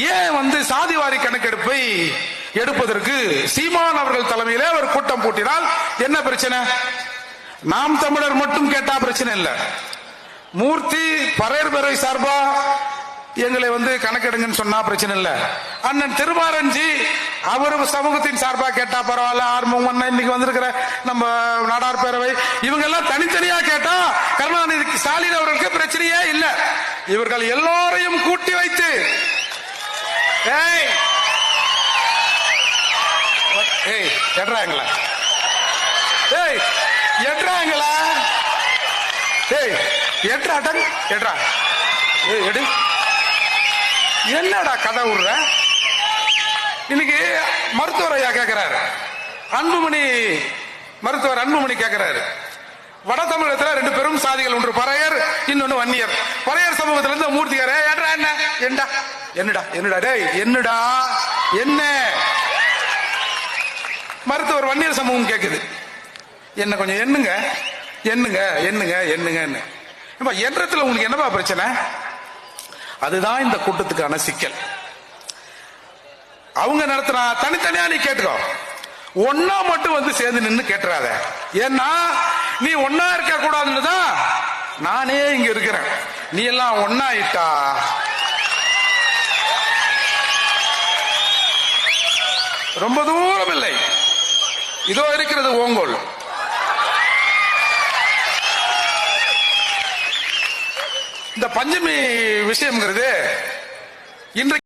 ஏன் சாதிவாரி கணக்கெடுப்பை எடுப்பதற்கு சீமான் அவர்கள் தலைமையிலே ஒரு கூட்டம் கூட்டினால் என்ன பிரச்சனை? நாம் தமிழர் மட்டும் கேட்டா பிரச்சனை இல்ல. மூர்த்தி பறையர் பேரவை சார்பா எங்களை கணக்கெடுங்கன்னு சொன்னா பிரச்சனை இல்ல. அண்ணன் திருமாரஞ்சி அவரு சமூகத்தின் சார்பா கேட்டா பரவாயில்ல. ஆர்வம் இன்னைக்கு வந்திருக்கிற நம்ம நாடார் பேரவை இவங்க எல்லாம் தனித்தனியா கேட்டா கருணாநிதி ஸ்டாலின் அவர்களுக்கு பிரச்சனையே இல்ல. இவர்கள் எல்லோரையும் கூட்டி வைத்து என்னடா கதை விடுற? இன்னைக்கு மருத்துவர் ஐயா கேட்கிறாரு, அன்புமணி மருத்துவர் அன்புமணி கேட்கிறாரு, வட தமிழகத்தில் ரெண்டு பெரும் சாதிகள், ஒன்று பறையர், இன்னொன்னு வன்னியர். பறையர் சமூகத்துல இருந்து மூர்த்திக்கார என்னடா என்னடா என்னடா டேய் என்னடா என்ன? மருத்துவர் வன்னியர் சமூகம் கேக்குது, என்ன கொஞ்சம் எண்ணுங்க எண்ணுங்க எண்ணுங்க எண்ணுங்க. எண்ணத்துல உங்களுக்கு என்னப்பா பிரச்சனை? அதுதான் இந்த கூட்டத்துக்கான சிக்கல். அவங்க நடத்தினா தனித்தனியா நீ கேட்டுக்கோ, ஒன்னா மட்டும் சேர்ந்து நின்று கேட்டுறாத. ஏன்னா நீ ஒன்னா இருக்க கூடாதுன்னு தான் நானே இங்க இருக்கிறேன். நீ எல்லாம் ஒன்னா இட்டா ரொம்ப தூரம் இல்லை, இதோ இருக்கிறது ஓங்கோல். இந்த பஞ்சமி விஷயம்ங்கிறது இன்றைக்கு